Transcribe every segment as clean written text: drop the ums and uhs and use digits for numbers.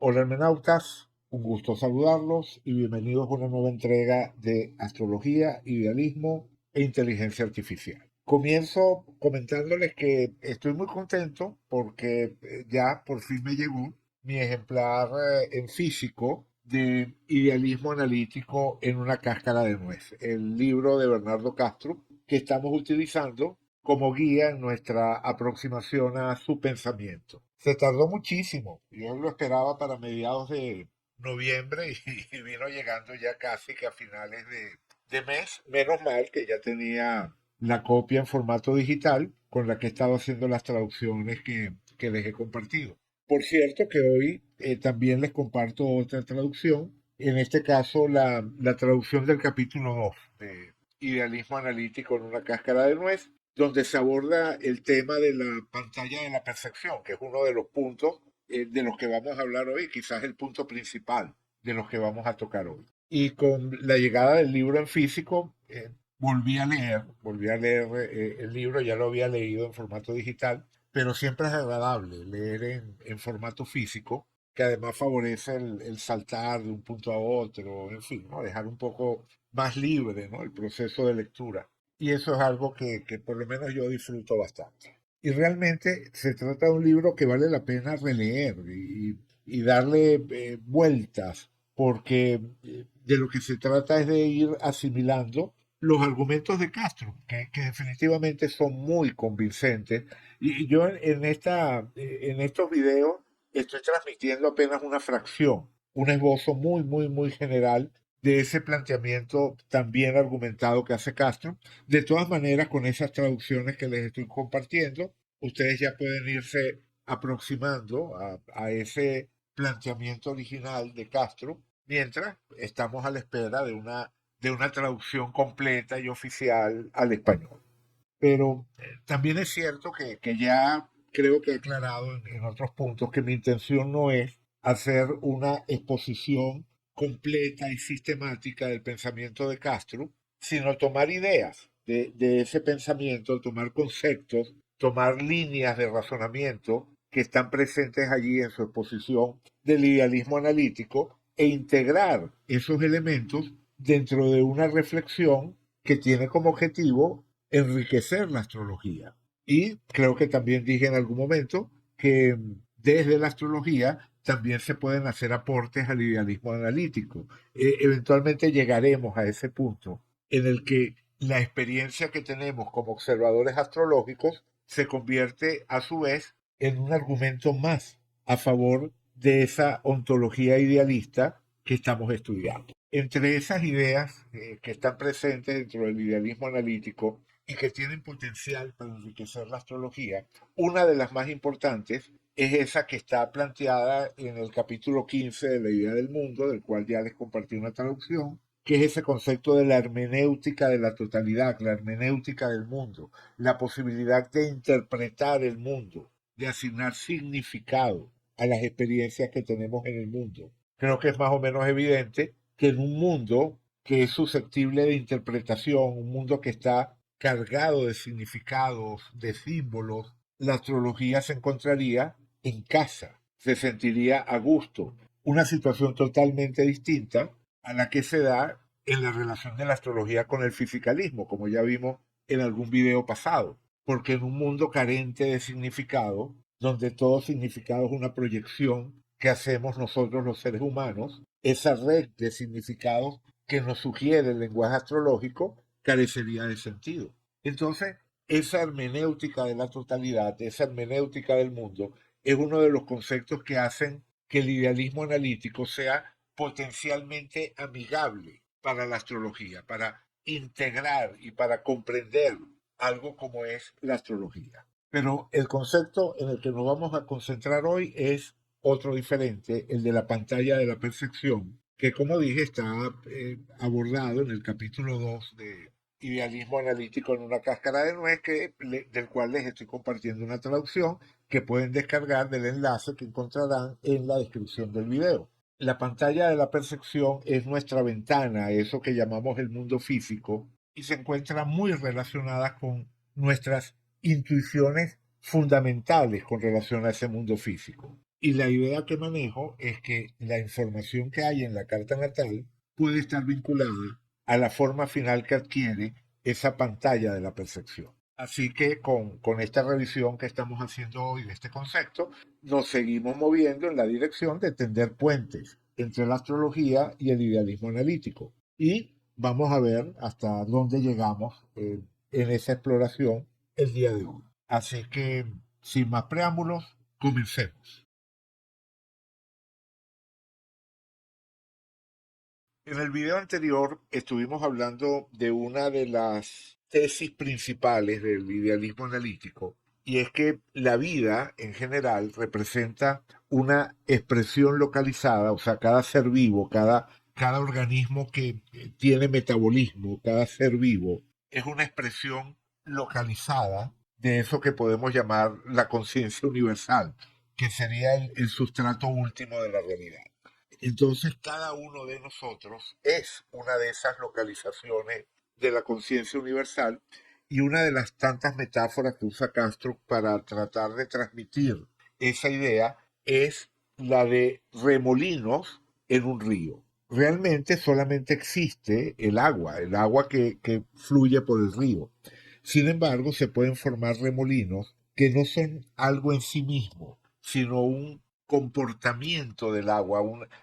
Hola hermenautas, un gusto saludarlos y bienvenidos a una nueva entrega de Astrología, Idealismo e Inteligencia Artificial. Comienzo comentándoles que estoy muy contento porque ya por fin me llegó mi ejemplar en físico de Idealismo Analítico en una cáscara de nuez, el libro de Bernardo Castro que estamos utilizando como guía en nuestra aproximación a su pensamiento. Se tardó muchísimo, yo lo esperaba para mediados de noviembre y vino llegando ya casi que a finales de mes. Menos mal que ya tenía la copia en formato digital con la que he estado haciendo las traducciones que les he compartido. Por cierto que hoy también les comparto otra traducción, en este caso la traducción del capítulo 2 de Idealismo Analítico en una cáscara de nuez, donde se aborda el tema de la pantalla de la percepción, que es uno de los puntos de los que vamos a hablar hoy, quizás el punto principal de los que vamos a tocar hoy. Y con la llegada del libro en físico, volví a leer el libro, ya lo había leído en formato digital, pero siempre es agradable leer en formato físico, que además favorece el saltar de un punto a otro, en fin, ¿no? Dejar un poco más libre, ¿no? El proceso de lectura. Y eso es algo que por lo menos yo disfruto bastante. Y realmente se trata de un libro que vale la pena releer y darle vueltas, porque de lo que se trata es de ir asimilando los argumentos de Castro, que definitivamente son muy convincentes. Y yo en estos videos estoy transmitiendo apenas una fracción, un esbozo muy general de ese planteamiento tan bien argumentado que hace Castro. De todas maneras, con esas traducciones que les estoy compartiendo, ustedes ya pueden irse aproximando a ese planteamiento original de Castro, mientras estamos a la espera de una traducción completa y oficial al español. Pero también es cierto que ya creo que he aclarado en otros puntos que mi intención no es hacer una exposición completa y sistemática del pensamiento de Castro, sino tomar ideas de ese pensamiento, tomar conceptos, tomar líneas de razonamiento que están presentes allí en su exposición del idealismo analítico e integrar esos elementos dentro de una reflexión que tiene como objetivo enriquecer la astrología. Y creo que también dije en algún momento que desde la astrología también se pueden hacer aportes al idealismo analítico. Eventualmente llegaremos a ese punto en el que la experiencia que tenemos como observadores astrológicos se convierte a su vez en un argumento más a favor de esa ontología idealista que estamos estudiando. Entre esas ideas que están presentes dentro del idealismo analítico y que tienen potencial para enriquecer la astrología, una de las más importantes es esa que está planteada en el capítulo 15 de la idea del mundo, del cual ya les compartí una traducción, que es ese concepto de la hermenéutica de la totalidad, la hermenéutica del mundo, la posibilidad de interpretar el mundo, de asignar significado a las experiencias que tenemos en el mundo. Creo que es más o menos evidente que en un mundo que es susceptible de interpretación, un mundo que está cargado de significados, de símbolos, la astrología se encontraría en casa, se sentiría a gusto, una situación totalmente distinta a la que se da en la relación de la astrología con el fisicalismo, como ya vimos en algún video pasado, porque en un mundo carente de significado, donde todo significado es una proyección que hacemos nosotros los seres humanos, esa red de significados que nos sugiere el lenguaje astrológico carecería de sentido. Entonces, esa hermenéutica de la totalidad, esa hermenéutica del mundo, es uno de los conceptos que hacen que el idealismo analítico sea potencialmente amigable para la astrología, para integrar y para comprender algo como es la astrología. Pero el concepto en el que nos vamos a concentrar hoy es otro diferente, el de la pantalla de la percepción, que como dije está abordado en el capítulo 2 de Idealismo Analítico en una cáscara de nuez, del cual les estoy compartiendo una traducción que pueden descargar del enlace que encontrarán en la descripción del video. La pantalla de la percepción es nuestra ventana a eso que llamamos el mundo físico y se encuentra muy relacionada con nuestras intuiciones fundamentales con relación a ese mundo físico. Y la idea que manejo es que la información que hay en la carta natal puede estar vinculada a la forma final que adquiere esa pantalla de la percepción. Así que con esta revisión que estamos haciendo hoy de este concepto, nos seguimos moviendo en la dirección de tender puentes entre la astrología y el idealismo analítico. Y vamos a ver hasta dónde llegamos en esa exploración el día de hoy. Así que, sin más preámbulos, comencemos. En el video anterior estuvimos hablando de una de las tesis principales del idealismo analítico, y es que la vida en general representa una expresión localizada, o sea, cada ser vivo, cada organismo que tiene metabolismo, cada ser vivo, es una expresión localizada de eso que podemos llamar la conciencia universal, que sería el sustrato último de la realidad. Entonces, cada uno de nosotros es una de esas localizaciones de la conciencia universal, y una de las tantas metáforas que usa Castro para tratar de transmitir esa idea es la de remolinos en un río. Realmente solamente existe el agua que fluye por el río. Sin embargo, se pueden formar remolinos que no son algo en sí mismo, sino un comportamiento del agua,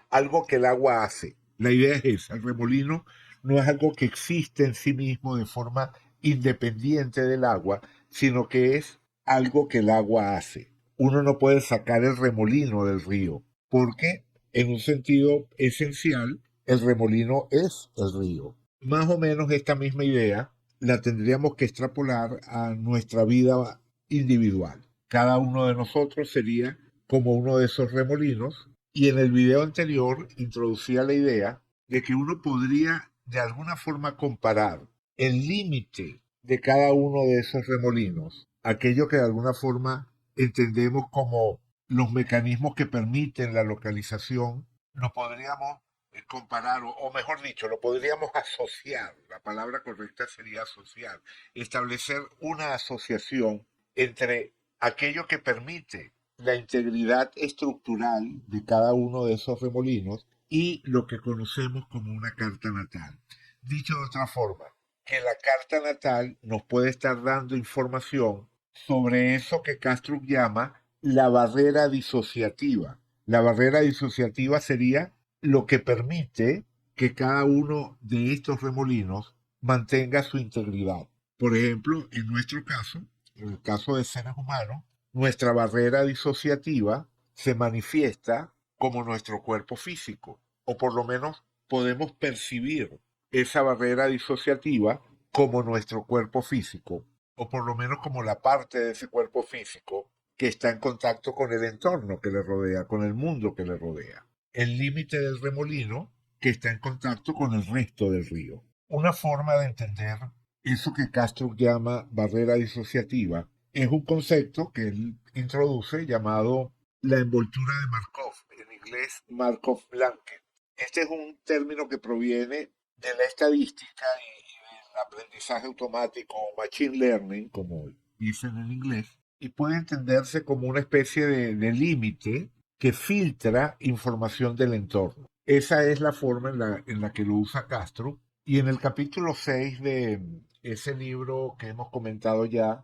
algo que el agua hace. La idea es esa, el remolino no es algo que existe en sí mismo de forma independiente del agua, sino que es algo que el agua hace. Uno no puede sacar el remolino del río, porque en un sentido esencial, el remolino es el río. Más o menos esta misma idea la tendríamos que extrapolar a nuestra vida individual. Cada uno de nosotros sería como uno de esos remolinos, y en el video anterior introducía la idea de que uno podría de alguna forma comparar el límite de cada uno de esos remolinos, aquello que de alguna forma entendemos como los mecanismos que permiten la localización, lo podríamos comparar, o mejor dicho, lo podríamos asociar, la palabra correcta sería asociar, establecer una asociación entre aquello que permite la integridad estructural de cada uno de esos remolinos y lo que conocemos como una carta natal. Dicho de otra forma, que la carta natal nos puede estar dando información sobre eso que Kastrup llama la barrera disociativa. La barrera disociativa sería lo que permite que cada uno de estos remolinos mantenga su integridad. Por ejemplo, en nuestro caso, en el caso de seres humanos, nuestra barrera disociativa se manifiesta como nuestro cuerpo físico, o por lo menos podemos percibir esa barrera disociativa como nuestro cuerpo físico, o por lo menos como la parte de ese cuerpo físico que está en contacto con el entorno que le rodea, con el mundo que le rodea. El límite del remolino que está en contacto con el resto del río. Una forma de entender eso que Castro llama barrera disociativa es un concepto que él introduce llamado la envoltura de Markov, en inglés Markov blanket. Este es un término que proviene de la estadística y del aprendizaje automático o machine learning, como dicen en inglés, y puede entenderse como una especie de límite que filtra información del entorno. Esa es la forma en la que lo usa Castro. Y en el capítulo 6 de ese libro que hemos comentado ya,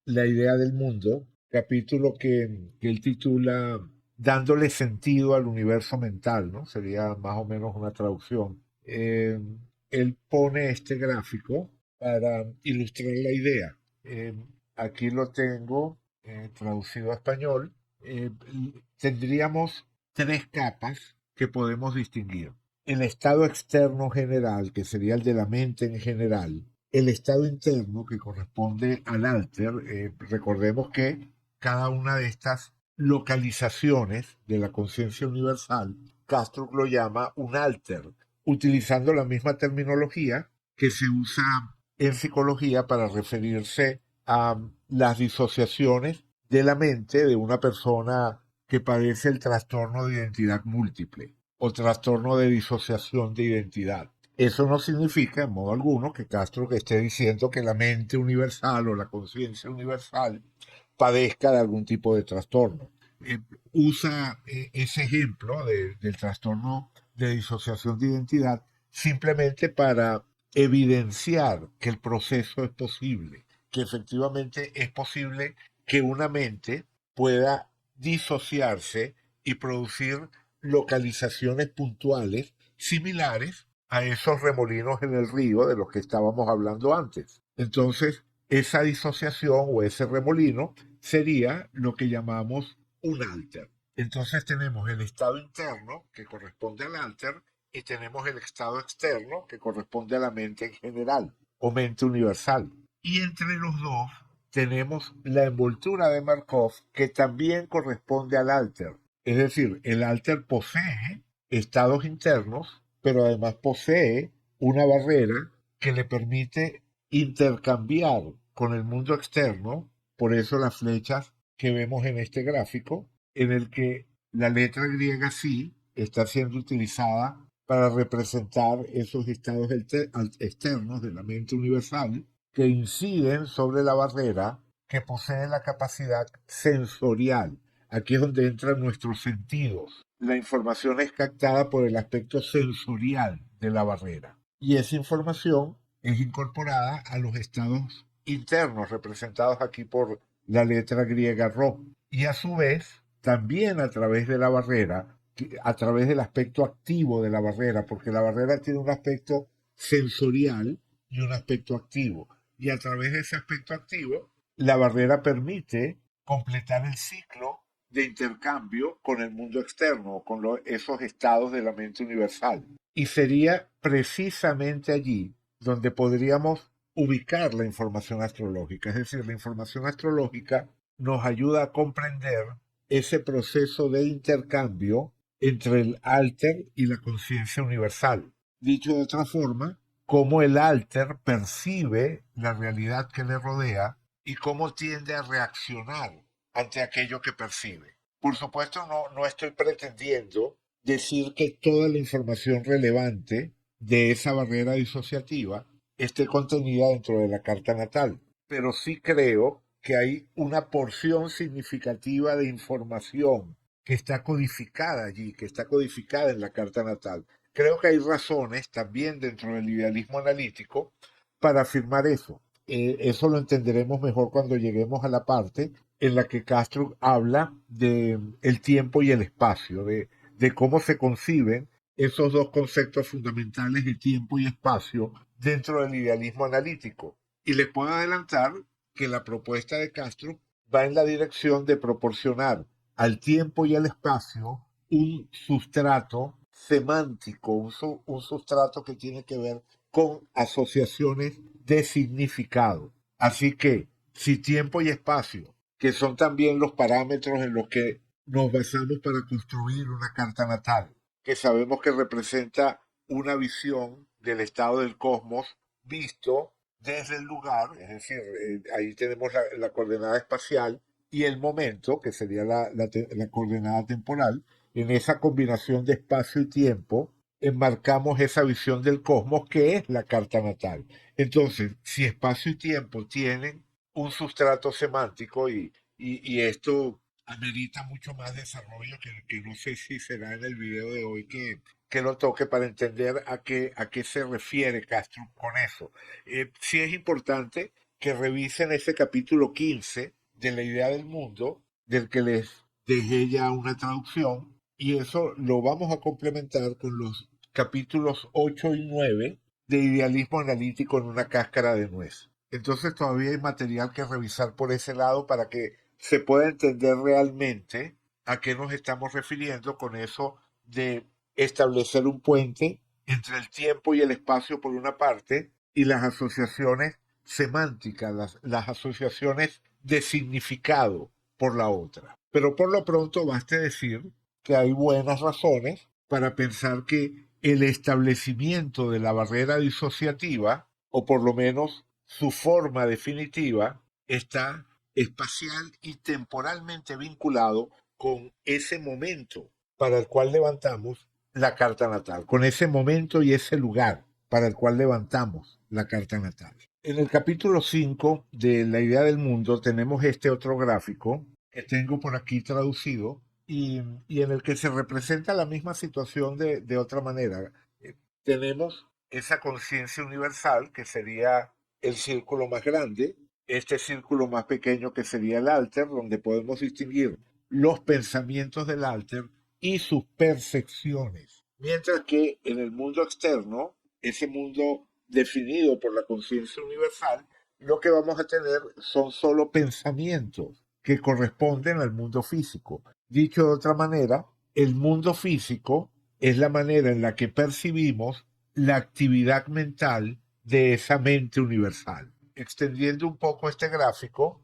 La idea del mundo, capítulo que él titula Dándole sentido al universo mental, ¿no? Sería más o menos una traducción. Él pone este gráfico para ilustrar la idea. Aquí lo tengo traducido a español. Tendríamos tres capas que podemos distinguir: el estado externo general, que sería el de la mente en general; el estado interno, que corresponde al alter. Recordemos que cada una de estas localizaciones de la conciencia universal, Castro lo llama un alter, utilizando la misma terminología que se usa en psicología para referirse a las disociaciones de la mente de una persona que padece el trastorno de identidad múltiple o trastorno de disociación de identidad. Eso no significa en modo alguno que Castro esté diciendo que la mente universal o la conciencia universal padezca de algún tipo de trastorno. eh, usa ese ejemplo del trastorno de disociación de identidad simplemente para evidenciar que el proceso es posible, que efectivamente es posible que una mente pueda disociarse y producir localizaciones puntuales similares a esos remolinos en el río de los que estábamos hablando antes. Entonces, esa disociación o ese remolino sería lo que llamamos un alter. Entonces tenemos el estado interno que corresponde al alter y tenemos el estado externo que corresponde a la mente en general o mente universal. Y entre los dos tenemos la envoltura de Markov que también corresponde al alter. Es decir, el alter posee estados internos, pero además posee una barrera que le permite intercambiar con el mundo externo, por eso las flechas que vemos en este gráfico, en el que la letra griega sí está siendo utilizada para representar esos estados externos de la mente universal que inciden sobre la barrera que posee la capacidad sensorial. Aquí es donde entran nuestros sentidos. La información es captada por el aspecto sensorial de la barrera. Y esa información es incorporada a los estados internos representados aquí por la letra griega Rho. Y a su vez, también a través de la barrera, a través del aspecto activo de la barrera, porque la barrera tiene un aspecto sensorial y un aspecto activo. Y a través de ese aspecto activo, la barrera permite completar el ciclo de intercambio con el mundo externo, con esos estados de la mente universal. Y sería precisamente allí donde podríamos ubicar la información astrológica. Es decir, la información astrológica nos ayuda a comprender ese proceso de intercambio entre el alter y la conciencia universal. Dicho de otra forma, cómo el alter percibe la realidad que le rodea y cómo tiende a reaccionar ante aquello que percibe. Por supuesto, no estoy pretendiendo decir que toda la información relevante de esa barrera disociativa esté contenida dentro de la carta natal, pero sí creo que hay una porción significativa de información que está codificada allí, que está codificada en la carta natal. Creo que hay razones también dentro del idealismo analítico para afirmar eso. Eso lo entenderemos mejor cuando lleguemos a la parte en la que Castro habla de el tiempo y el espacio, de cómo se conciben esos dos conceptos fundamentales de tiempo y espacio dentro del idealismo analítico. Y les puedo adelantar que la propuesta de Castro va en la dirección de proporcionar al tiempo y al espacio un sustrato semántico, un sustrato que tiene que ver con asociaciones de significado. Así que si tiempo y espacio, que son también los parámetros en los que nos basamos para construir una carta natal, que sabemos que representa una visión del estado del cosmos visto desde el lugar, es decir, ahí tenemos la coordenada espacial y el momento, que sería la coordenada temporal. En esa combinación de espacio y tiempo enmarcamos esa visión del cosmos que es la carta natal. Entonces, si espacio y tiempo tienen un sustrato semántico y esto amerita mucho más desarrollo que no sé si será en el video de hoy que lo toque para entender a qué se refiere Castro con eso. Sí es importante que revisen ese capítulo 15 de la idea del mundo, del que les dejé ya una traducción, y eso lo vamos a complementar con los capítulos 8 y 9 de idealismo analítico en una cáscara de nuez. Entonces todavía hay material que revisar por ese lado para que se pueda entender realmente a qué nos estamos refiriendo con eso de establecer un puente entre el tiempo y el espacio por una parte y las asociaciones semánticas, las asociaciones de significado por la otra. Pero por lo pronto baste decir que hay buenas razones para pensar que el establecimiento de la barrera disociativa, o por lo menos su forma definitiva, está espacial y temporalmente vinculado con ese momento para el cual levantamos la carta natal, con ese momento y ese lugar para el cual levantamos la carta natal. En el capítulo 5 de La idea del mundo tenemos este otro gráfico que tengo por aquí traducido y en el que se representa la misma situación de otra manera. Tenemos esa conciencia universal que sería el círculo más grande, este círculo más pequeño que sería el alter, donde podemos distinguir los pensamientos del alter y sus percepciones. Mientras que en el mundo externo, ese mundo definido por la conciencia universal, lo que vamos a tener son solo pensamientos que corresponden al mundo físico. Dicho de otra manera, el mundo físico es la manera en la que percibimos la actividad mental de esa mente universal. Extendiendo un poco este gráfico,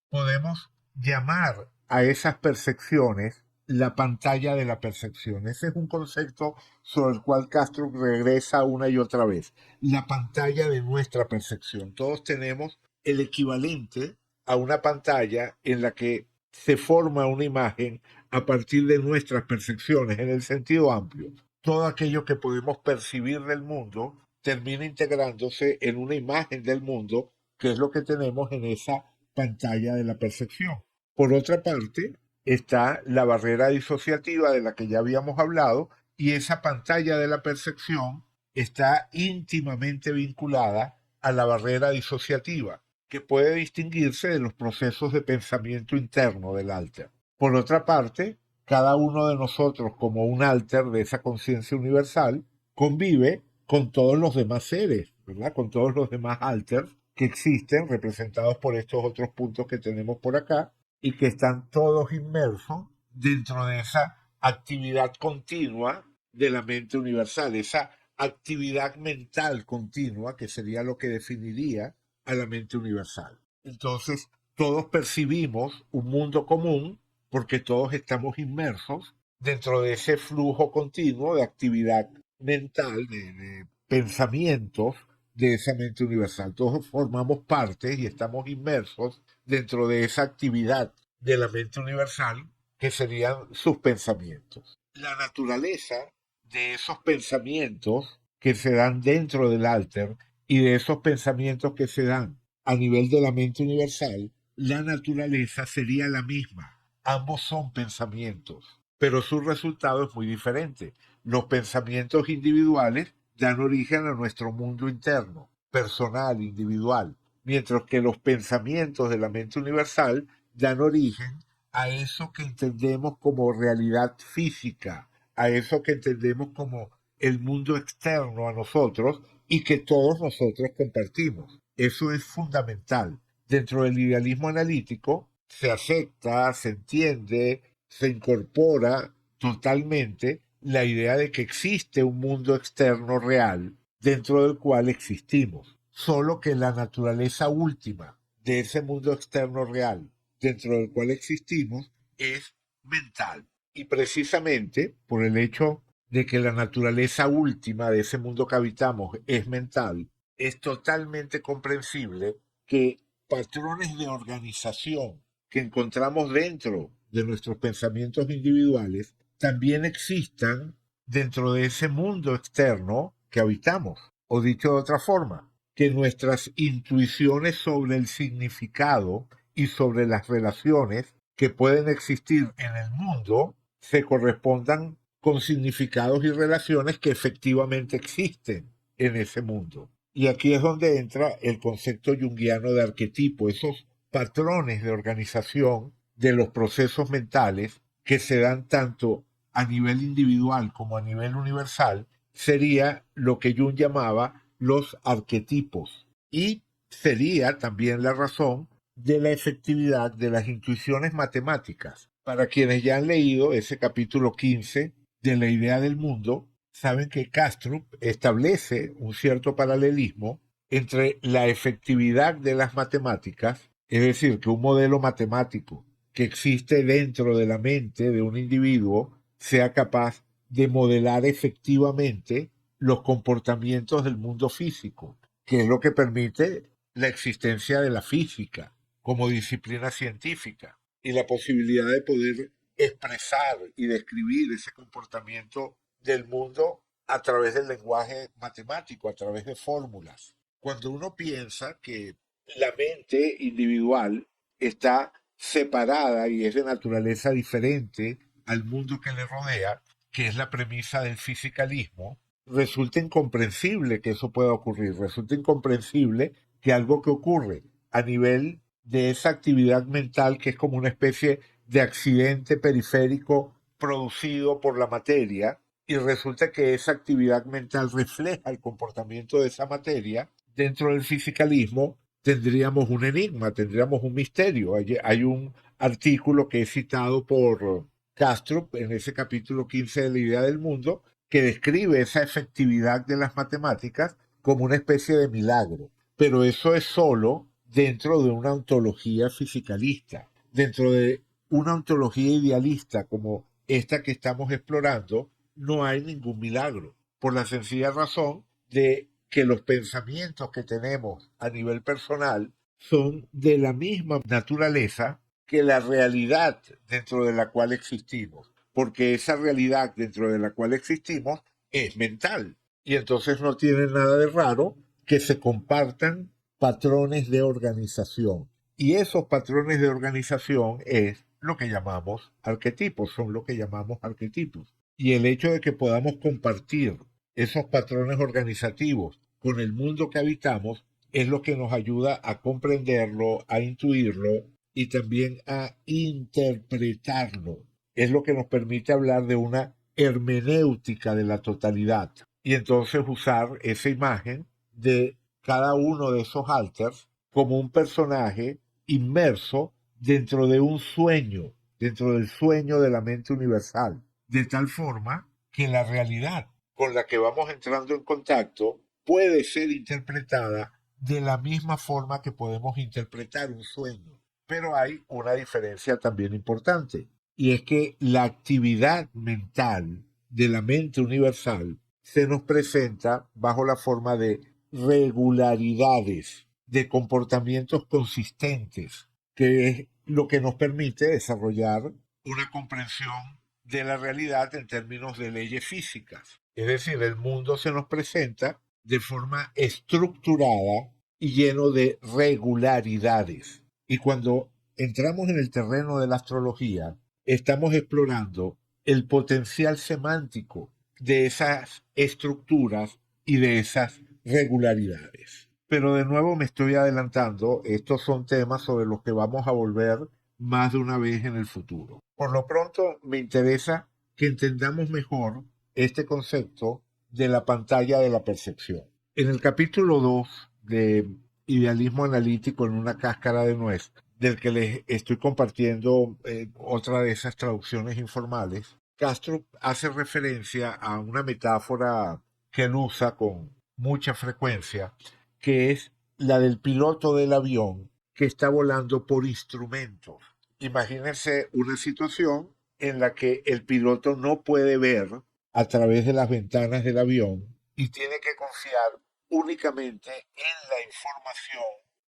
podemos llamar a esas percepciones la pantalla de la percepción. Ese es un concepto sobre el cual Castro regresa una y otra vez. La pantalla de nuestra percepción. Todos tenemos el equivalente a una pantalla en la que se forma una imagen a partir de nuestras percepciones en el sentido amplio. Todo aquello que podemos percibir del mundo termina integrándose en una imagen del mundo, que es lo que tenemos en esa pantalla de la percepción. Por otra parte, está la barrera disociativa de la que ya habíamos hablado, y esa pantalla de la percepción está íntimamente vinculada a la barrera disociativa, que puede distinguirse de los procesos de pensamiento interno del alter. Por otra parte, cada uno de nosotros, como un alter de esa conciencia universal, convive con todos los demás seres, ¿verdad? Con todos los demás alters que existen, representados por estos otros puntos que tenemos por acá, y que están todos inmersos dentro de esa actividad continua de la mente universal, esa actividad mental continua que sería lo que definiría a la mente universal. Entonces, todos percibimos un mundo común porque todos estamos inmersos dentro de ese flujo continuo de actividad mental, de pensamientos de esa mente universal. Todos formamos parte y estamos inmersos dentro de esa actividad de la mente universal que serían sus pensamientos. La naturaleza de esos pensamientos que se dan dentro del alter y de esos pensamientos que se dan a nivel de la mente universal, la naturaleza sería la misma. Ambos son pensamientos, pero su resultado es muy diferente. Los pensamientos individuales dan origen a nuestro mundo interno, personal, individual, mientras que los pensamientos de la mente universal dan origen a eso que entendemos como realidad física, a eso que entendemos como el mundo externo a nosotros y que todos nosotros compartimos. Eso es fundamental. Dentro del idealismo analítico se acepta, se entiende, se incorpora totalmente la idea de que existe un mundo externo real dentro del cual existimos, solo que la naturaleza última de ese mundo externo real dentro del cual existimos es mental. Y precisamente por el hecho de que la naturaleza última de ese mundo que habitamos es mental, es totalmente comprensible que patrones de organización que encontramos dentro de nuestros pensamientos individuales también existan dentro de ese mundo externo que habitamos. O dicho de otra forma, que nuestras intuiciones sobre el significado y sobre las relaciones que pueden existir en el mundo se correspondan con significados y relaciones que efectivamente existen en ese mundo. Y aquí es donde entra el concepto junguiano de arquetipo, esos patrones de organización de los procesos mentales que se dan tanto a nivel individual como a nivel universal, sería lo que Jung llamaba los arquetipos. Y sería también la razón de la efectividad de las intuiciones matemáticas. Para quienes ya han leído ese capítulo 15 de la idea del mundo, saben que Castrup establece un cierto paralelismo entre la efectividad de las matemáticas, es decir, que un modelo matemático que existe dentro de la mente de un individuo sea capaz de modelar efectivamente los comportamientos del mundo físico, que es lo que permite la existencia de la física como disciplina científica y la posibilidad de poder expresar y describir ese comportamiento del mundo a través del lenguaje matemático, a través de fórmulas. Cuando uno piensa que la mente individual está separada y es de naturaleza diferente al mundo que le rodea, que es la premisa del fisicalismo, resulta incomprensible que eso pueda ocurrir, resulta incomprensible que algo que ocurre a nivel de esa actividad mental, que es como una especie de accidente periférico producido por la materia, y resulta que esa actividad mental refleja el comportamiento de esa materia, dentro del fisicalismo tendríamos un enigma, tendríamos un misterio. Hay un artículo que he citado por Castro en ese capítulo 15 de la idea del mundo, que describe esa efectividad de las matemáticas como una especie de milagro. Pero eso es solo dentro de una ontología fisicalista. Dentro de una ontología idealista como esta que estamos explorando, no hay ningún milagro, por la sencilla razón de que los pensamientos que tenemos a nivel personal son de la misma naturaleza que la realidad dentro de la cual existimos, porque esa realidad dentro de la cual existimos es mental. Y entonces no tiene nada de raro que se compartan patrones de organización. Y esos patrones de organización es lo que llamamos arquetipos, son lo que llamamos arquetipos. Y el hecho de que podamos compartir esos patrones organizativos con el mundo que habitamos es lo que nos ayuda a comprenderlo, a intuirlo y también a interpretarlo. Es lo que nos permite hablar de una hermenéutica de la totalidad y entonces usar esa imagen de cada uno de esos alters como un personaje inmerso dentro de un sueño, dentro del sueño de la mente universal, de tal forma que la realidad con la que vamos entrando en contacto puede ser interpretada de la misma forma que podemos interpretar un sueño. Pero hay una diferencia también importante, y es que la actividad mental de la mente universal se nos presenta bajo la forma de regularidades, de comportamientos consistentes, que es lo que nos permite desarrollar una comprensión de la realidad en términos de leyes físicas. Es decir, el mundo se nos presenta de forma estructurada y lleno de regularidades. Y cuando entramos en el terreno de la astrología, estamos explorando el potencial semántico de esas estructuras y de esas regularidades. Pero de nuevo me estoy adelantando, estos son temas sobre los que vamos a volver más de una vez en el futuro. Por lo pronto, me interesa que entendamos mejor este concepto de la pantalla de la percepción. En el capítulo 2 de Idealismo Analítico en una cáscara de nuez, del que les estoy compartiendo otra de esas traducciones informales, Castro hace referencia a una metáfora que él usa con mucha frecuencia, que es la del piloto del avión que está volando por instrumentos. Imagínense una situación en la que el piloto no puede ver a través de las ventanas del avión y tiene que confiar únicamente en la información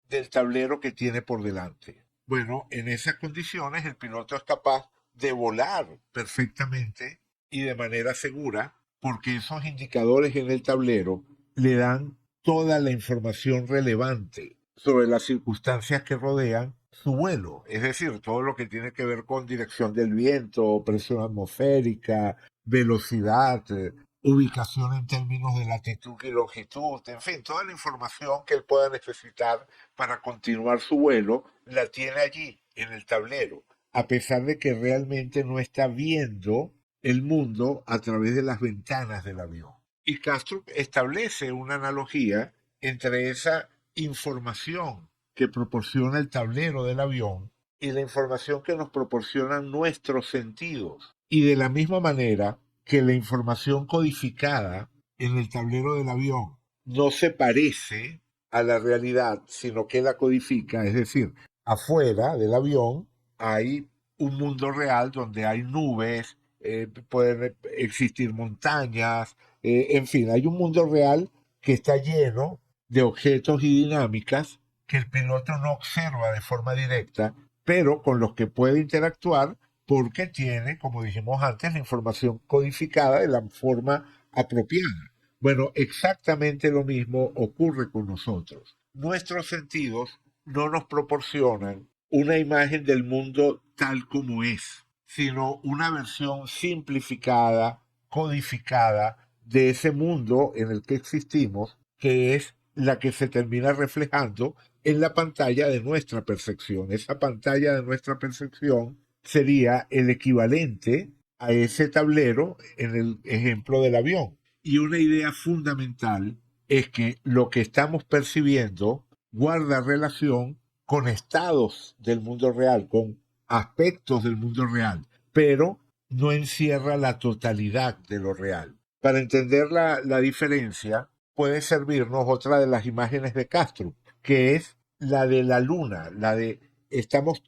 del tablero que tiene por delante. Bueno, en esas condiciones el piloto es capaz de volar perfectamente y de manera segura porque esos indicadores en el tablero le dan toda la información relevante sobre las circunstancias que rodean su vuelo, es decir, todo lo que tiene que ver con dirección del viento, presión atmosférica, velocidad, ubicación en términos de latitud y longitud, en fin, toda la información que él pueda necesitar para continuar su vuelo, la tiene allí, en el tablero, a pesar de que realmente no está viendo el mundo a través de las ventanas del avión. Y Castro establece una analogía entre esa información que proporciona el tablero del avión y la información que nos proporcionan nuestros sentidos. Y de la misma manera que la información codificada en el tablero del avión no se parece a la realidad, sino que la codifica, es decir, afuera del avión hay un mundo real donde hay nubes, pueden existir montañas, en fin, hay un mundo real que está lleno de objetos y dinámicas que el piloto no observa de forma directa, pero con los que puede interactuar porque tiene, como dijimos antes, la información codificada de la forma apropiada. Bueno, exactamente lo mismo ocurre con nosotros. Nuestros sentidos no nos proporcionan una imagen del mundo tal como es, sino una versión simplificada, codificada de ese mundo en el que existimos, que es la que se termina reflejando en la pantalla de nuestra percepción. Esa pantalla de nuestra percepción sería el equivalente a ese tablero en el ejemplo del avión. Y una idea fundamental es que lo que estamos percibiendo guarda relación con estados del mundo real, con aspectos del mundo real, pero no encierra la totalidad de lo real. Para entender la diferencia, puede servirnos otra de las imágenes de Castro, que es la de la luna, la de estamos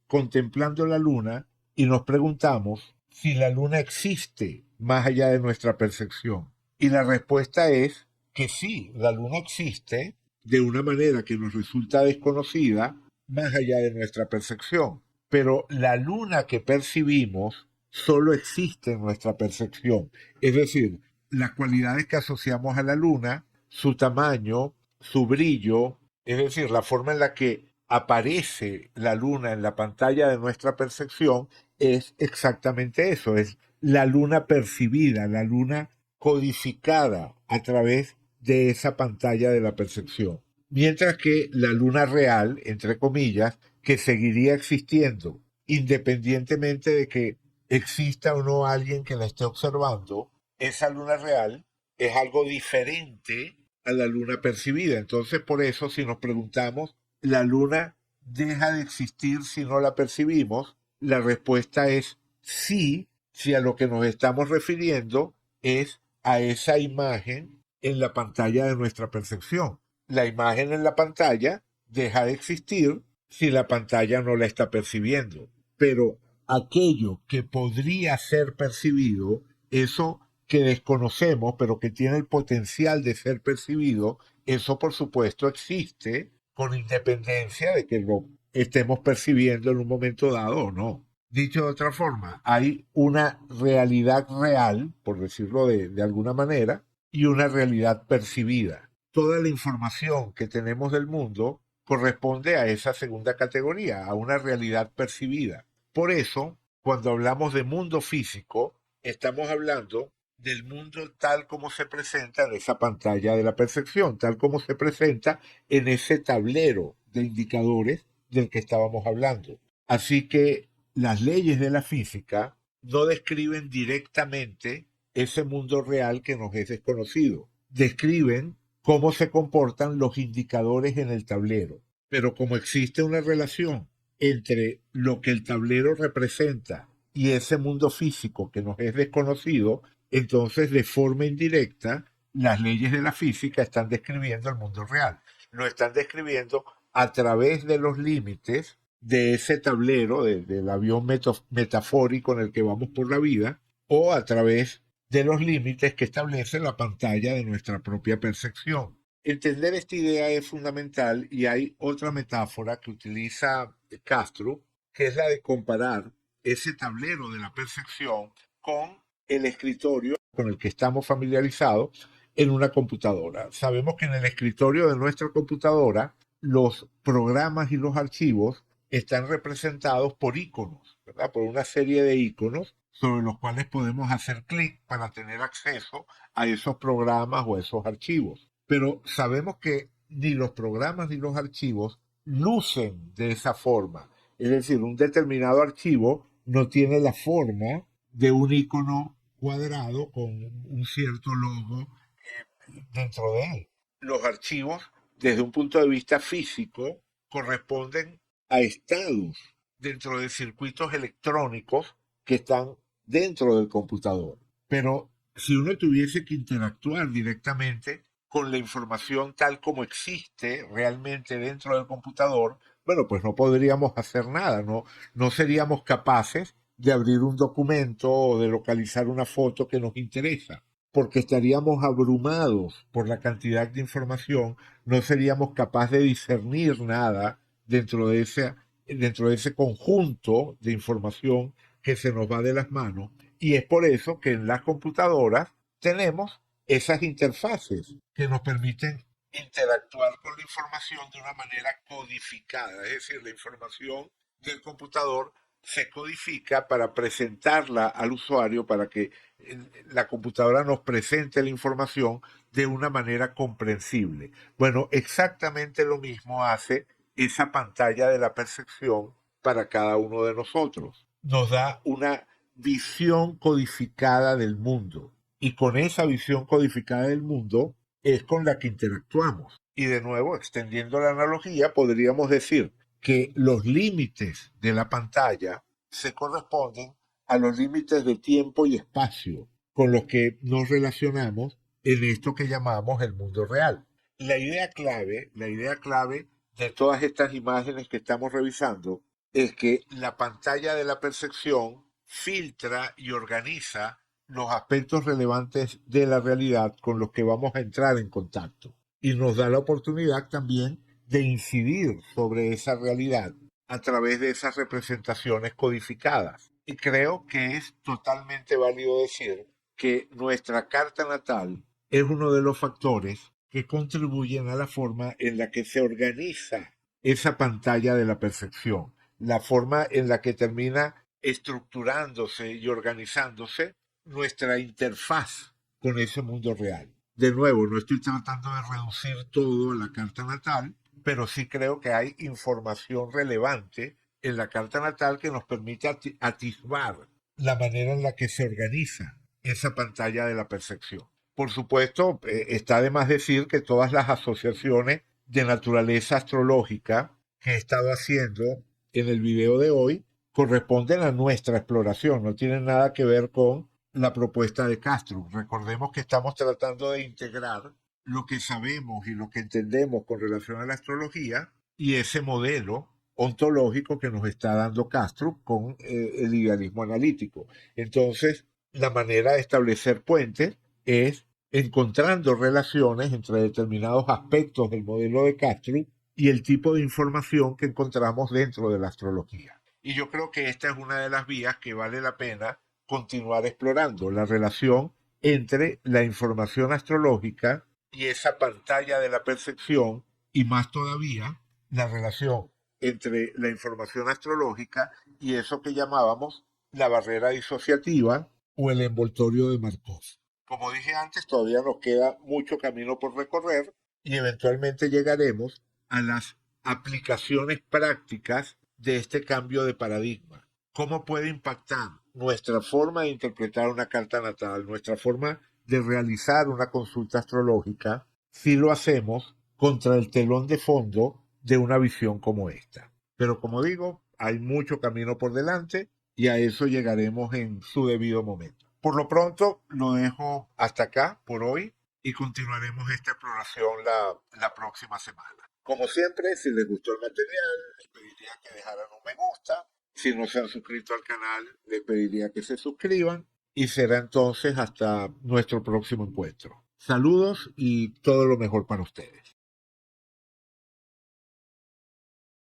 contemplando la luna y nos preguntamos si la luna existe más allá de nuestra percepción. Y la respuesta es que sí, la luna existe de una manera que nos resulta desconocida más allá de nuestra percepción. Pero la luna que percibimos solo existe en nuestra percepción. Es decir, las cualidades que asociamos a la luna, su tamaño, su brillo, es decir, la forma en la que aparece la luna en la pantalla de nuestra percepción es exactamente eso, es la luna percibida, la luna codificada a través de esa pantalla de la percepción. Mientras que la luna real, entre comillas, que seguiría existiendo independientemente de que exista o no alguien que la esté observando, esa luna real es algo diferente a la luna percibida. Entonces, por eso, si nos preguntamos, ¿la luna deja de existir si no la percibimos? La respuesta es sí, si a lo que nos estamos refiriendo es a esa imagen en la pantalla de nuestra percepción. La imagen en la pantalla deja de existir si la pantalla no la está percibiendo. Pero aquello que podría ser percibido, eso que desconocemos, pero que tiene el potencial de ser percibido, eso por supuesto existe con independencia de que lo estemos percibiendo en un momento dado o no. Dicho de otra forma, hay una realidad real, por decirlo de alguna manera, y una realidad percibida. Toda la información que tenemos del mundo corresponde a esa segunda categoría, a una realidad percibida. Por eso, cuando hablamos de mundo físico, estamos hablando del mundo tal como se presenta en esa pantalla de la percepción, tal como se presenta en ese tablero de indicadores del que estábamos hablando. Así que las leyes de la física no describen directamente ese mundo real que nos es desconocido. Describen cómo se comportan los indicadores en el tablero. Pero como existe una relación entre lo que el tablero representa y ese mundo físico que nos es desconocido, entonces de forma indirecta las leyes de la física están describiendo el mundo real. Lo están describiendo a través de los límites de ese tablero, del avión metafórico en el que vamos por la vida, o a través de los límites que establece la pantalla de nuestra propia percepción. Entender esta idea es fundamental y hay otra metáfora que utiliza Castro, que es la de comparar ese tablero de la percepción con el escritorio con el que estamos familiarizados en una computadora. Sabemos que en el escritorio de nuestra computadora los programas y los archivos están representados por iconos, ¿verdad? Por una serie de iconos sobre los cuales podemos hacer clic para tener acceso a esos programas o a esos archivos. Pero sabemos que ni los programas ni los archivos lucen de esa forma. Es decir, un determinado archivo no tiene la forma de un icono cuadrado con un cierto logo dentro de él. Los archivos, desde un punto de vista físico, corresponden a estados dentro de circuitos electrónicos que están dentro del computador. Pero si uno tuviese que interactuar directamente con la información tal como existe realmente dentro del computador, bueno, pues no podríamos hacer nada, no seríamos capaces de abrir un documento o de localizar una foto que nos interesa porque estaríamos abrumados por la cantidad de información, no seríamos capaces de discernir nada dentro de ese conjunto de información que se nos va de las manos. Y es por eso que en las computadoras tenemos esas interfaces que nos permiten interactuar con la información de una manera codificada, es decir, la información del computador se codifica para presentarla al usuario, para que la computadora nos presente la información de una manera comprensible. Bueno, exactamente lo mismo hace esa pantalla de la percepción para cada uno de nosotros. Nos da una visión codificada del mundo. Y con esa visión codificada del mundo es con la que interactuamos. Y de nuevo, extendiendo la analogía, podríamos decir que los límites de la pantalla se corresponden a los límites de tiempo y espacio con los que nos relacionamos en esto que llamamos el mundo real. La idea clave de todas estas imágenes que estamos revisando es que la pantalla de la percepción filtra y organiza los aspectos relevantes de la realidad con los que vamos a entrar en contacto. Y nos da la oportunidad también de incidir sobre esa realidad a través de esas representaciones codificadas. Y creo que es totalmente válido decir que nuestra carta natal es uno de los factores que contribuyen a la forma en la que se organiza esa pantalla de la percepción, la forma en la que termina estructurándose y organizándose nuestra interfaz con ese mundo real. De nuevo, no estoy tratando de reducir todo a la carta natal, pero sí creo que hay información relevante en la carta natal que nos permite atisbar la manera en la que se organiza esa pantalla de la percepción. Por supuesto, está de más decir que todas las asociaciones de naturaleza astrológica que he estado haciendo en el video de hoy corresponden a nuestra exploración, no tienen nada que ver con la propuesta de Castro. Recordemos que estamos tratando de integrar lo que sabemos y lo que entendemos con relación a la astrología y ese modelo ontológico que nos está dando Castro con el idealismo analítico. Entonces, la manera de establecer puentes es encontrando relaciones entre determinados aspectos del modelo de Castro y el tipo de información que encontramos dentro de la astrología. Y yo creo que esta es una de las vías que vale la pena continuar explorando, la relación entre la información astrológica y esa pantalla de la percepción, y más todavía la relación entre la información astrológica y eso que llamábamos la barrera disociativa o el envoltorio de Markov. Como dije antes, todavía nos queda mucho camino por recorrer y eventualmente llegaremos a las aplicaciones prácticas de este cambio de paradigma. ¿Cómo puede impactar nuestra forma de interpretar una carta natal, nuestra forma de realizar una consulta astrológica, si lo hacemos contra el telón de fondo de una visión como esta? Pero como digo, hay mucho camino por delante y a eso llegaremos en su debido momento. Por lo pronto, lo dejo hasta acá por hoy y continuaremos esta exploración la próxima semana. Como siempre, si les gustó el material, les pediría que dejaran un me gusta. Si no se han suscrito al canal, les pediría que se suscriban. Y será entonces hasta nuestro próximo encuentro. Saludos y todo lo mejor para ustedes.